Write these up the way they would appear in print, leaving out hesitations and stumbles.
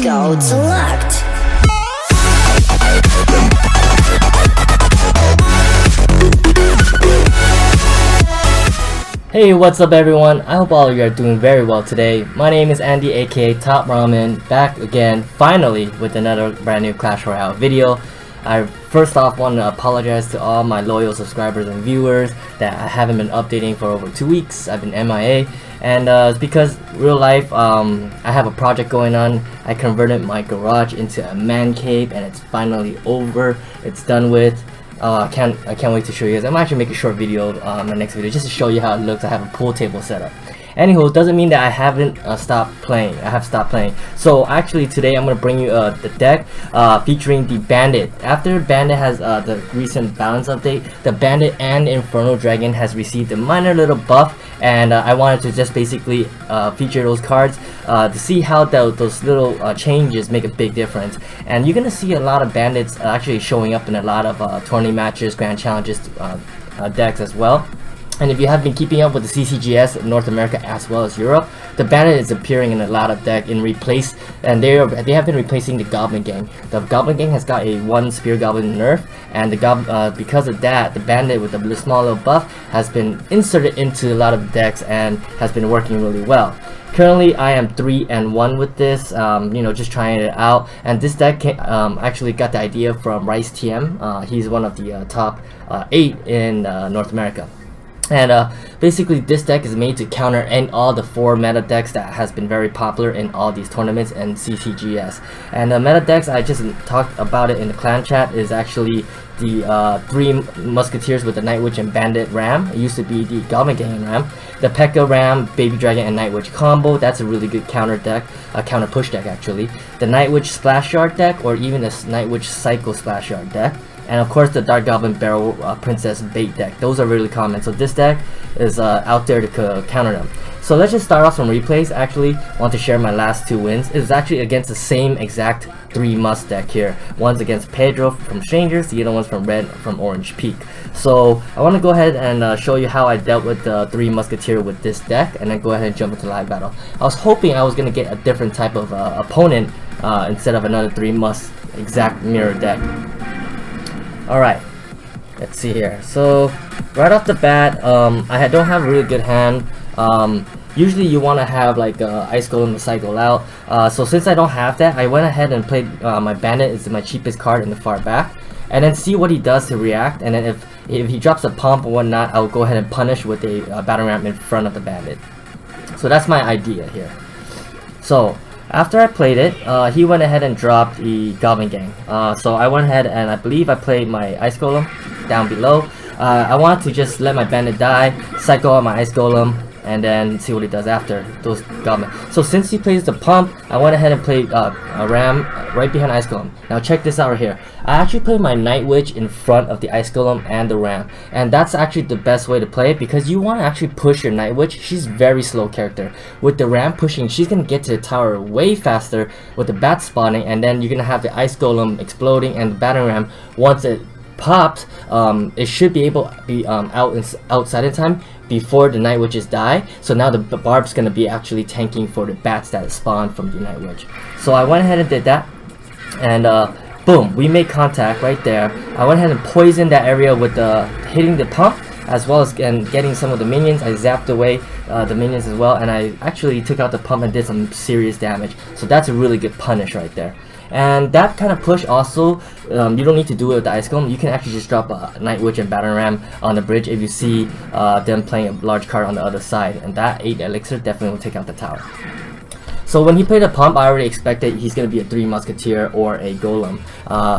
Go select. Hey, what's up everyone? I hope all of you are doing very well today. My name is Andy aka TopRamen, back again finally with another brand new Clash Royale video. I first off want to apologize to all my loyal subscribers and viewers that I haven't been updating for over 2 weeks. I've been MIA, and it's because real life, I have a project going on. I converted my garage into a man cave and it's finally over. It's done with. I can't wait to show you guys. I'm actually making a short video, my next video, just to show you how it looks. I have a pool table set up. Anywho, it doesn't mean that I haven't stopped playing. I have stopped playing. So actually today I'm going to bring you the deck featuring the Bandit. After Bandit has the recent balance update, the Bandit and Inferno Dragon has received a minor little buff, and I wanted to just basically feature those cards to see how those little changes make a big difference. And you're going to see a lot of Bandits actually showing up in a lot of tourney matches, grand challenges decks as well. And if you have been keeping up with the CCGS in North America as well as Europe, the Bandit is appearing in a lot of decks and they have been replacing the Goblin Gang. The Goblin Gang has got a 1 Spear Goblin nerf, and because of that, the Bandit with the small little buff has been inserted into a lot of decks and has been working really well. Currently, I am 3-1 with this, just trying it out. And this deck actually got the idea from Rice TM. He's one of the top 8 in North America. And basically this deck is made to counter all the 4 meta decks that has been very popular in all these tournaments and CCGS. And the meta decks, I just talked about it in the clan chat, is actually the 3 Musketeers with the Night Witch and Bandit Ram. It used to be the Goblin Gang Ram. The P.E.K.K.A. Ram, Baby Dragon and Night Witch combo, that's a really good counter deck, counter push deck actually. The Night Witch Splash Yard deck, or even the Night Witch Cycle Splash Yard deck. And of course the Dark Goblin Barrel Princess Bait deck. Those are really common, so this deck is out there to counter them. So let's just start off some replays. Actually, want to share my last 2 wins. It's actually against the same exact 3 must deck here. One's against Pedro from Strangers, the other one's from Red from Orange Peak. So I want to go ahead and show you how I dealt with the 3 Musketeer with this deck, and then go ahead and jump into live battle. I was hoping I was going to get a different type of opponent instead of another 3 must exact mirror deck. Alright, let's see here. So right off the bat, I don't have a really good hand. Usually you want to have like Ice Golem to cycle out. So since I don't have that, I went ahead and played my Bandit. It's my cheapest card in the far back, and then see what he does to react. And then if he drops a pump or whatnot, I'll go ahead and punish with a battle ram in front of the Bandit. So that's my idea here. So after I played it, he went ahead and dropped the Goblin Gang. So I went ahead and I believe I played my Ice Golem down below. I want to just let my Bandit die, cycle out my Ice Golem, and then see what he does after those Goblin. So since he plays the pump, I went ahead and played a Ram right behind Ice Golem. Now check this out right here. I actually played my Night Witch in front of the Ice Golem and the Ram, and that's actually the best way to play it, because you want to actually push your Night Witch. She's very slow character. With the Ram pushing, she's gonna get to the tower way faster with the bat spawning, and then you're gonna have the Ice Golem exploding, and the Battering Ram, once it pops, it should be able to be outside in time before the Night Witches die. So now the Barb's gonna be actually tanking for the bats that spawn from the Night Witch. So I went ahead and did that, and boom, we made contact right there. I went ahead and poisoned that area with hitting the pump, as well as getting some of the minions. I zapped away the minions as well, and I actually took out the pump and did some serious damage. So that's a really good punish right there. And that kind of push also, you don't need to do it with the Ice Golem. You can actually just drop a Night Witch and Battering Ram on the bridge if you see them playing a large card on the other side, and that 8 elixir definitely will take out the tower. So when he played a pump, I already expected he's going to be a 3 Musketeer or a Golem.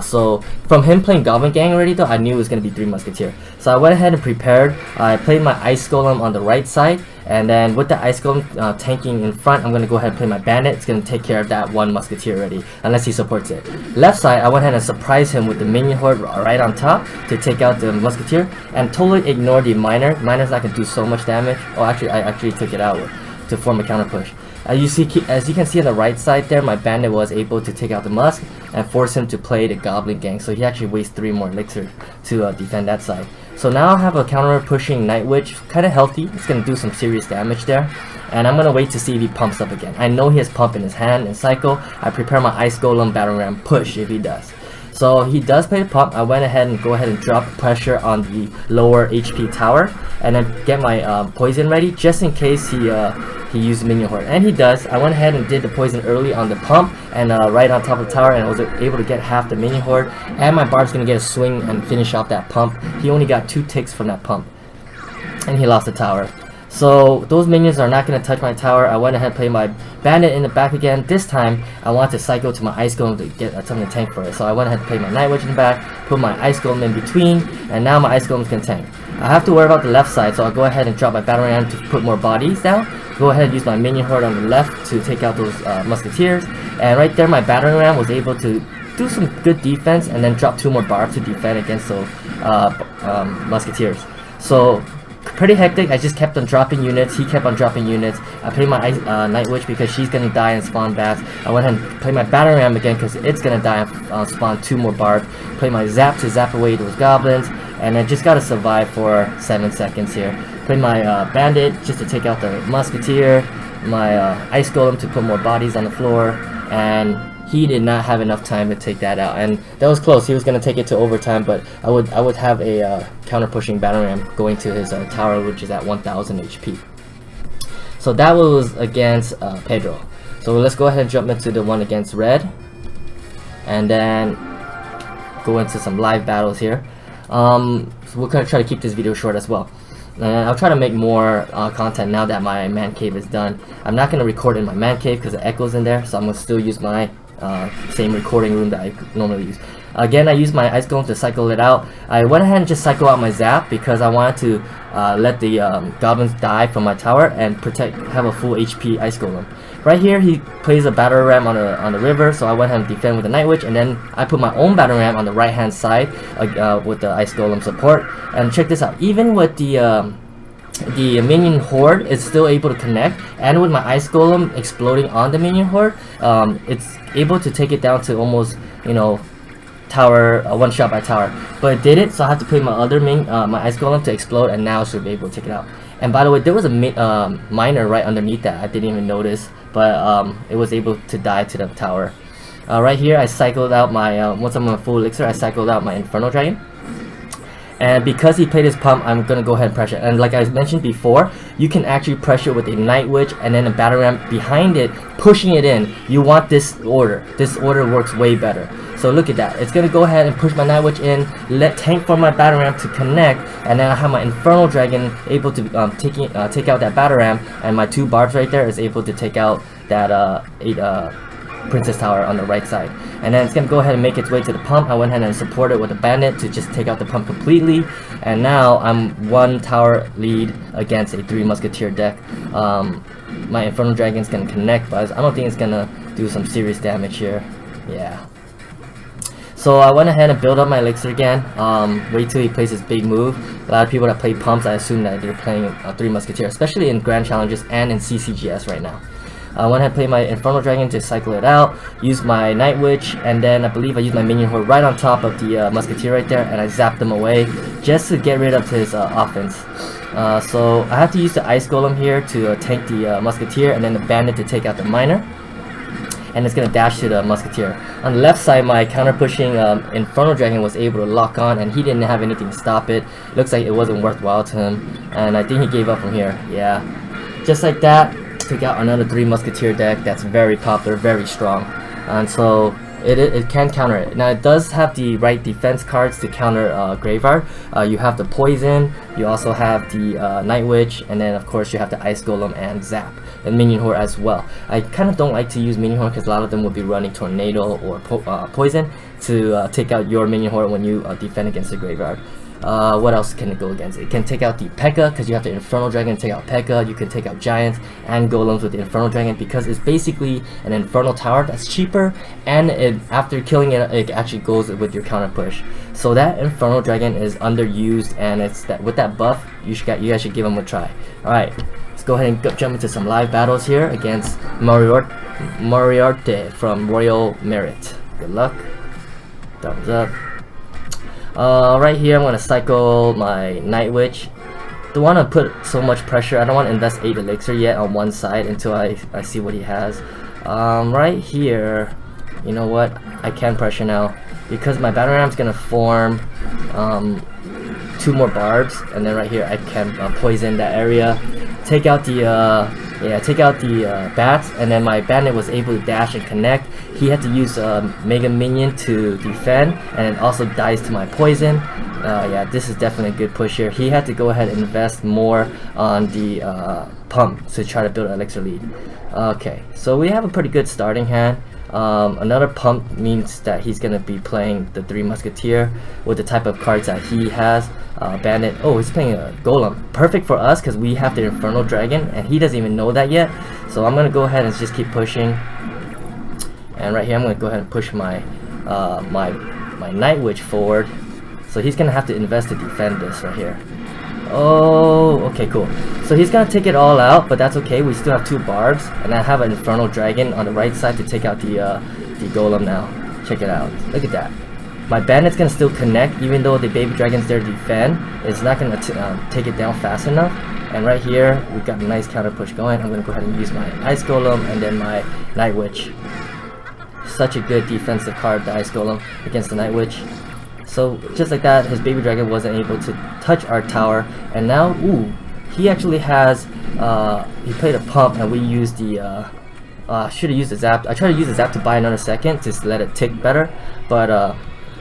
So from him playing Goblin Gang already though, I knew it was going to be 3 Musketeer. So I went ahead and prepared. I played my Ice Golem on the right side, and then with the Ice Golem tanking in front, I'm going to go ahead and play my Bandit. It's going to take care of that 1 Musketeer already, unless he supports it. Left side, I went ahead and surprised him with the Minion Horde right on top to take out the Musketeer, and totally ignored the Miner. Miner's not going to do so much damage. Oh, actually, I actually took it out to form a counter push. As you can see on the right side there, my Bandit was able to take out the Musk and force him to play the Goblin Gang, so he actually wastes 3 more elixir to defend that side. So now I have a counter pushing Night Witch, kind of healthy. It's going to do some serious damage there. and I'm gonna wait to see if he pumps up again. I know he has pump in his hand and cycle. I prepare my Ice Golem Battering Ram push if he does. So he does play the pump. I went ahead and go ahead and drop pressure on the lower HP tower, and then get my poison ready just in case he used minion horde, and he does. I went ahead and did the poison early on the pump and right on top of the tower, and I was able to get half the minion horde, and my barb's gonna get a swing and finish off that pump. He only got 2 ticks from that pump, and he lost the tower. So those minions are not going to touch my tower. I went ahead and played my bandit in the back again. This time I want to cycle to my ice golem to get something to tank for it. So I went ahead and play my night witch in the back, put my ice golem in between, and now my ice golem is going to tank. I have to worry about the left side, so I'll go ahead and drop my battering ram to put more bodies down. Go ahead and use my minion horde on the left to take out those musketeers, and right there my battering ram was able to do some good defense and then drop 2 more barbs to defend against those musketeers. So pretty hectic. I just kept on dropping units. He kept on dropping units. I played my Night Witch because she's gonna die and spawn bats. I went ahead and played my Battering Ram again because it's gonna die and spawn 2 more barbs. Play my Zap to zap away those goblins, and I just gotta survive for 7 seconds here. Play my Bandit just to take out the Musketeer. My Ice Golem to put more bodies on the floor, and he did not have enough time to take that out, and that was close. He was going to take it to overtime, but I would have a counter pushing Battering Ram going to his tower, which is at 1000 HP. So that was against Pedro. So let's go ahead and jump into the one against Red, and then go into some live battles here. So we're going to try to keep this video short as well. And I'll try to make more content now that my man cave is done. I'm not going to record in my man cave because the echo's in there, so I'm going to still use my same recording room that I normally use. Again, I used my Ice Golem to cycle it out. I went ahead and just cycle out my Zap because I wanted to let the goblins die from my tower and have a full HP Ice Golem. Right here, he plays a Battering Ram on the river, so I went ahead and defend with the Night Witch, and then I put my own Battering Ram on the right hand side with the Ice Golem support. And check this out, even with the minion horde is still able to connect, and with my Ice Golem exploding on the minion horde, it's able to take it down to almost, you know, tower one shot by tower. But it did it, so I have to play my other my Ice Golem to explode, and now I should be able to take it out. And by the way, there was a miner right underneath that. I didn't even notice, but it was able to die to the tower. Right here, I cycled out my once I'm on full elixir, I cycled out my Inferno Dragon. And because he played his pump, I'm gonna go ahead and pressure. And like I mentioned before, you can actually pressure with a Night Witch and then a Battering Ram behind it, pushing it in. You want this order. This order works way better. So look at that. It's gonna go ahead and push my Night Witch in, let tank for my Battering Ram to connect, and then I have my Inferno Dragon able to take out that Battering Ram, and my 2 barbs right there is able to take out that Princess Tower on the right side. And then it's gonna go ahead and make its way to the pump. I went ahead and supported with a bandit to just take out the pump completely, and now I'm 1 tower lead against a 3 musketeer deck. My Inferno Dragon's gonna connect, but I don't think it's gonna do some serious damage here. Yeah. So I went ahead and built up my elixir again. Wait till he plays his big move. A lot of people that play pumps, I assume that they're playing 3 musketeer, especially in grand challenges and in CCGS right now. I went ahead and played my Inferno Dragon to cycle it out, used my Night Witch, and then I believe I used my Minion Horde right on top of the Musketeer right there, and I zapped them away just to get rid of his offense. So I have to use the Ice Golem here to tank the Musketeer, and then the Bandit to take out the Miner. And it's going to dash to the Musketeer. On the left side, my counter-pushing Inferno Dragon was able to lock on, and he didn't have anything to stop it. Looks like it wasn't worthwhile to him, and I think he gave up from here. Yeah, just like that. Took out another 3 musketeer deck that's very popular, very strong, and so it can counter it. Now it does have the right defense cards to counter Graveyard. You have the Poison, you also have the Night Witch, and then of course you have the Ice Golem and Zap, and Minion Horde as well. I kind of don't like to use Minion Horde because a lot of them will be running Tornado or Poison to take out your Minion Horde when you defend against the Graveyard. What else can it go against? It can take out the P.E.K.K.A. because you have the Inferno Dragon to take out P.E.K.K.A. You can take out Giants and Golems with the Inferno Dragon because it's basically an Infernal Tower that's cheaper, and after killing it, it actually goes with your counter push. So that Inferno Dragon is underused, and it's that with that buff, you guys should give them a try. Alright, let's go ahead and jump into some live battles here against Moriarty from Royal Merit. Good luck. Thumbs up. Right here I'm going to cycle my Night Witch don't want to put so much pressure. I don't want to invest 8 elixir yet on one side until I see what he has. Right here, you know what? I can pressure now because my battle ram's gonna form 2 more barbs, and then right here I can poison that area, take out the bats, and then my bandit was able to dash and connect. He had to use mega minion to defend, and it also dies to my poison. Yeah, this is definitely a good push here. He had to go ahead and invest more on the pump to try to build an elixir lead. Okay, so we have a pretty good starting hand. Another pump means that he's gonna be playing the 3 musketeer with the type of cards that he has. Bandit. Oh, he's playing a golem. Perfect for us because we have the Inferno Dragon, and he doesn't even know that yet. So I'm gonna go ahead and just keep pushing. And right here, I'm gonna go ahead and push my my Night Witch forward. So he's gonna have to invest to defend this right here. Oh, okay, cool. So he's gonna take it all out, but that's okay. We still have 2 barbs, and I have an Inferno Dragon on the right side to take out the golem now. Check it out. Look at that. My bandit's gonna still connect, even though the baby dragon's there to defend. It's not gonna take it down fast enough. And right here, we got a nice counter push going. I'm gonna go ahead and use my Ice Golem and then my Night Witch. Such a good defensive card, the Ice Golem against the Night Witch. So just like that, his baby dragon wasn't able to touch our tower, and now, ooh, he actually has, he played a pump, and we used the, should have used the zap. I tried to use the zap to buy another second, just let it tick better, but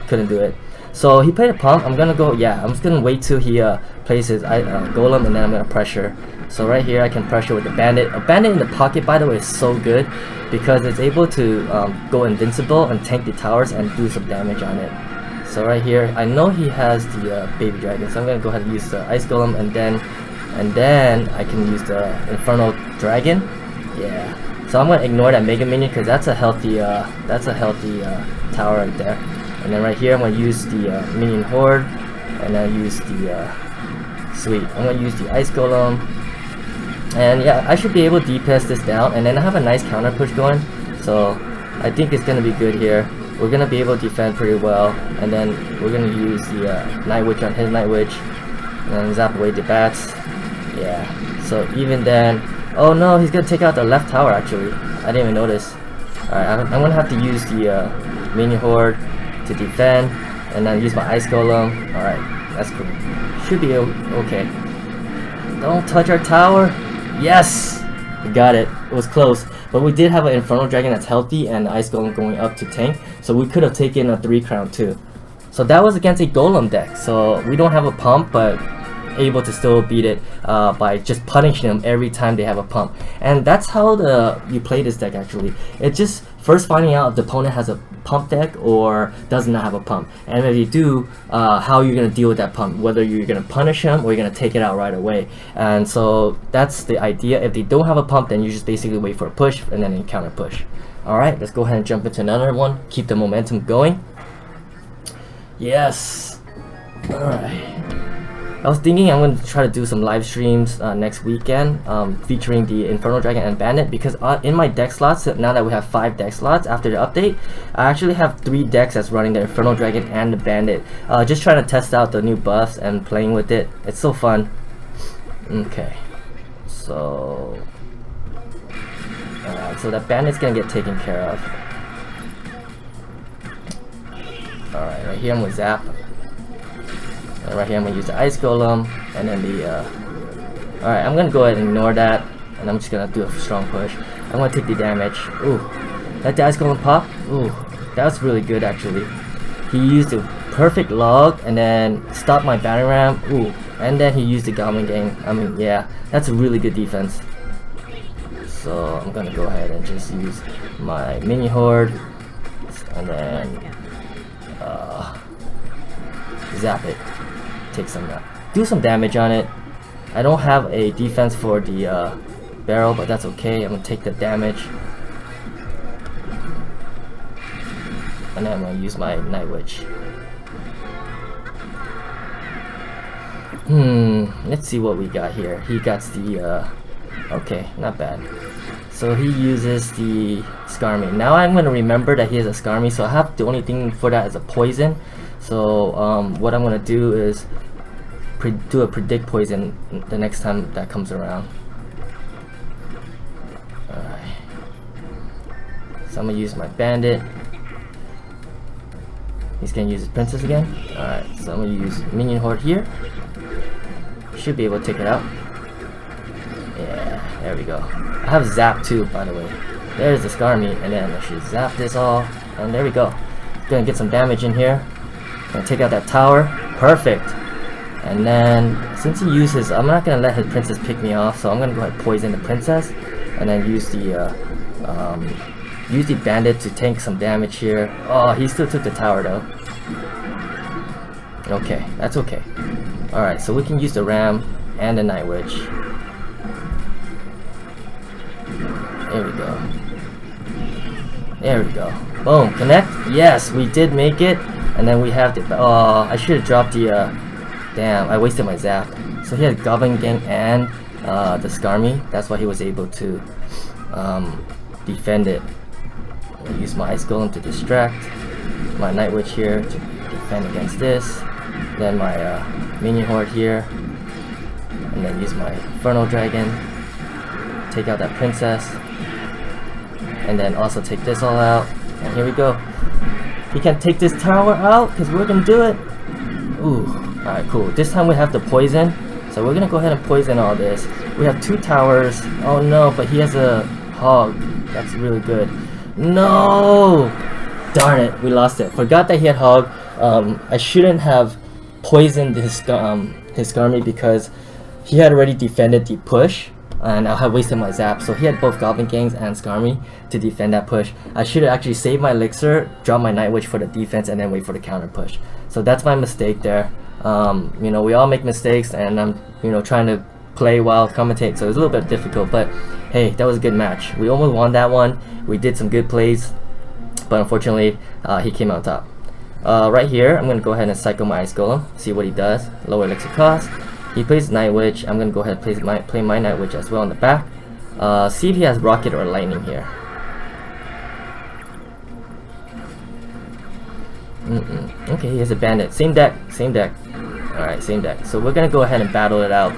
couldn't do it. So he played a pump. I'm gonna go, yeah, I'm just gonna wait till he plays his golem, and then I'm gonna pressure. So right here, I can pressure with the bandit. A bandit in the pocket, by the way, is so good because it's able to go invincible and tank the towers and do some damage on it. So right here, I know he has the baby dragon, so I'm gonna go ahead and use the Ice Golem, and then I can use the Inferno Dragon. Yeah. So I'm gonna ignore that Mega Minion because that's a healthy tower right there. And then right here, I'm gonna use the Minion Horde, and then use the sweet. I'm gonna use the Ice Golem, and yeah, I should be able to DPS this down, and then I have a nice counter push going. So I think it's gonna be good here. We're gonna be able to defend pretty well, and then we're gonna use the Night Witch on his Night Witch, and then zap away the bats. Yeah. So even then, oh no, he's gonna take out the left tower. Actually, I didn't even notice. All right, I'm gonna have to use the Minion Horde to defend, and then use my Ice Golem. All right, that's cool. Should be okay. Don't touch our tower. Yes, we got it. It was close. But we did have an Inferno Dragon that's healthy and Ice Golem going up to tank, so we could have taken a 3 crown too. So that was against a Golem deck, so we don't have a pump, but able to still beat it by just punishing them every time they have a pump. And that's how you play this deck actually. It's just first finding out if the opponent has a pump deck or does not have a pump. And if you do, how you're going to deal with that pump. Whether you're going to punish them or you're going to take it out right away. And so that's the idea. If they don't have a pump, then you just basically wait for a push and then you counter push. Alright, let's go ahead and jump into another one. Keep the momentum going. Yes. Alright. I was thinking I'm going to try to do some live streams next weekend featuring the Inferno Dragon and Bandit, because in my deck slots, now that we have 5 deck slots after the update, I actually have 3 decks that's running the Inferno Dragon and the Bandit. Just trying to test out the new buffs and playing with it. It's so fun. Okay, so so that Bandit's going to get taken care of. Alright, right here I'm with Zap. And right here I'm going to use the Ice Golem, and then the alright, I'm going to go ahead and ignore that, and I'm just going to do a strong push. I'm going to take the damage. Ooh, that Ice Golem pop? Ooh, that's really good actually. He used a perfect log and then stopped my battering ram. Ooh, and then he used the Goblin Gang. I mean, yeah, that's a really good defense. So I'm going to go ahead and just use my Mini Horde, and then zap it. Take some do some damage on it. I don't have a defense for the barrel, but that's okay. I'm gonna take the damage, and then I'm gonna use my Night Witch. Let's see what we got here. He got the okay, not bad. So he uses the Skarmy. Now I'm gonna remember that he has a Skarmy, so I have the only thing for that is a poison. So what I'm gonna do is do a predict poison the next time that comes around. Alright. So I'm gonna use my bandit. He's gonna use his princess again. Alright, so I'm gonna use minion horde here. Should be able to take it out. Yeah, there we go. I have zap too, by the way. There's the scar meat, and then I should zap this all, and there we go. Gonna get some damage in here. Gonna take out that tower. Perfect. And then since he uses, I'm not gonna let his princess pick me off, so I'm gonna go ahead and poison the princess, and then use the bandit to tank some damage here. Oh, he still took the tower though. Okay, that's okay. Alright, so we can use the ram and the night witch. There we go. There we go. Boom, connect. Yes, we did make it. And then we have the, oh, I should have dropped the, damn, I wasted my zap. So he had Goblin Gang and the Skarmy. That's why he was able to defend it. I'll use my Ice Golem to distract. My Night Witch here to defend against this. Then my Minion Horde here. And then use my Inferno Dragon. Take out that Princess. And then also take this all out. And here we go. He can take this tower out because we're gonna do it. Ooh, alright, cool. This time we have the poison. So we're gonna go ahead and poison all this. We have 2 towers. Oh no, but he has a hog. That's really good. No! Darn it, we lost it. Forgot that he had hog. I shouldn't have poisoned his Skarmy because he had already defended the push. And I had wasted my zap, so he had both Goblin Gangs and Skarmy to defend that push. I should have actually saved my elixir, drop my Night Witch for the defense, and then wait for the counter push. So that's my mistake there. You know, we all make mistakes, and I'm, you know, trying to play while commentate, so it was a little bit difficult. But hey, that was a good match. We almost won that one. We did some good plays, but unfortunately, he came out top. Right here, I'm gonna go ahead and cycle my Ice Golem, see what he does. Lower elixir cost. He plays Night Witch. I'm gonna go ahead and play my Night Witch as well in the back. See if he has Rocket or Lightning here. Okay, he has a Bandit. Same deck, same deck. Alright, same deck. So we're gonna go ahead and battle it out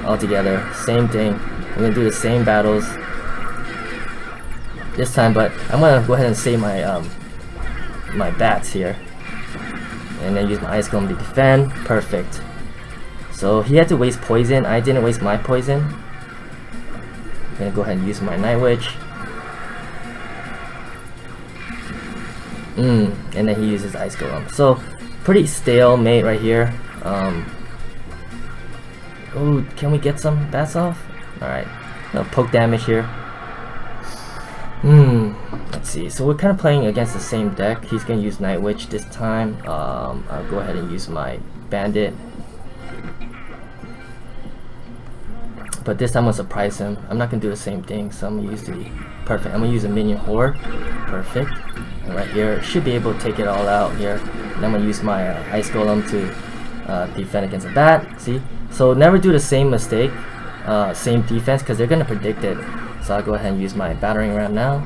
all together. Same thing. We're gonna do the same battles this time, but I'm gonna go ahead and save my my bats here. And then use my Ice Golem to defend. Perfect. So he had to waste poison. I didn't waste my poison. I'm gonna go ahead and use my Night Witch. And then he uses Ice Golem. So pretty stalemate right here. Oh, can we get some bats off? Alright. No poke damage here. Let's see. So we're kind of playing against the same deck. He's gonna use Night Witch this time. I'll go ahead and use my Bandit. But this time I'm gonna surprise him. I'm not gonna do the same thing, so I'm gonna use the perfect. I'm gonna use a Minion Horde. Perfect. And right here, should be able to take it all out here. And I'm gonna use my Ice Golem to defend against a bat. See? So never do the same mistake, same defense, because they're gonna predict it. So I'll go ahead and use my Battering Ram now.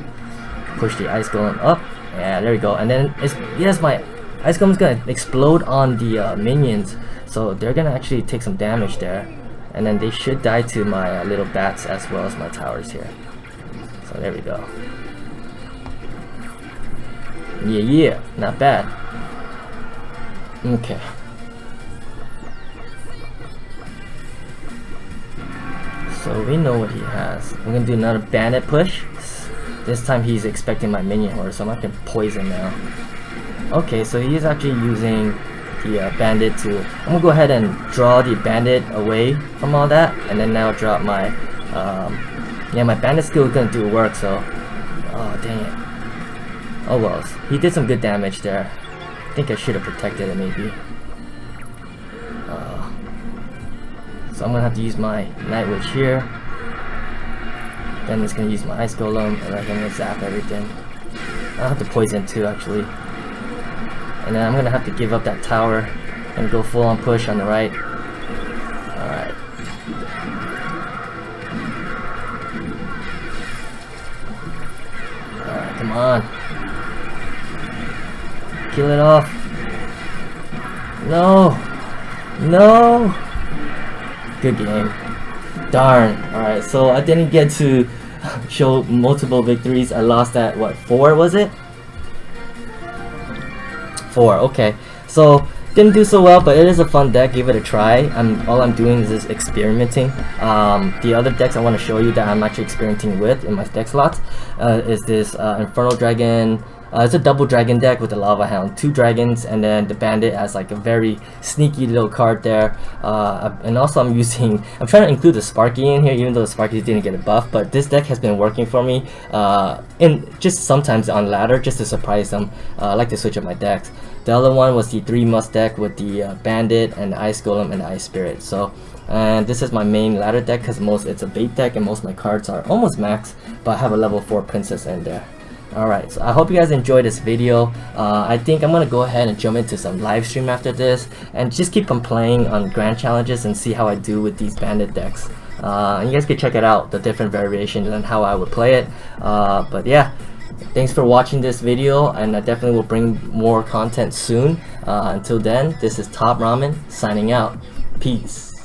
Push the Ice Golem up. Yeah, there we go. And then yes, my Ice Golem's gonna explode on the minions, so they're gonna actually take some damage there. And then they should die to my little bats as well as my towers here. So there we go. Yeah, not bad. Okay. So we know what he has. I'm gonna do another Bandit push. This time he's expecting my Minion Horde, so I'm not gonna poison now. Okay, so he's actually using the Bandit to... I'm gonna go ahead and draw the Bandit away from all that, and then now drop my... yeah, my Bandit skill is gonna do work, so... Oh, dang it. Oh well, he did some good damage there. I think I should have protected it maybe. So I'm gonna have to use my Night Witch here. Then it's gonna use my Ice Golem, and I'm gonna zap everything. I'll have to poison too, actually. And then I'm gonna have to give up that tower and go full on push on the right. Alright. Alright, come on. Kill it off. No! No! Good game. Darn. Alright, so I didn't get to show multiple victories. I lost at what, 4 was it? 4, okay. So didn't do so well, but it is a fun deck. Give it a try. All I'm doing is just experimenting. The other decks I want to show you that I'm actually experimenting with in my deck slots is this Inferno Dragon. It's a double dragon deck with the Lava Hound, 2 dragons, and then the Bandit as like a very sneaky little card there. And also I'm trying to include the Sparky in here, even though the Sparky didn't get a buff. But this deck has been working for me, and just sometimes on ladder, just to surprise them. I like to switch up my decks. The other one was the 3 Must deck with the Bandit and the Ice Golem and the Ice Spirit. So, and this is my main ladder deck because it's a bait deck and most of my cards are almost max, but I have a level 4 princess in there. Alright, so I hope you guys enjoyed this video. I think I'm gonna go ahead and jump into some live stream after this and just keep on playing on grand challenges and see how I do with these bandit decks. And you guys can check it out, the different variations and how I would play it. But yeah, thanks for watching this video, and I definitely will bring more content soon. Until then, this is TopRamen signing out. Peace.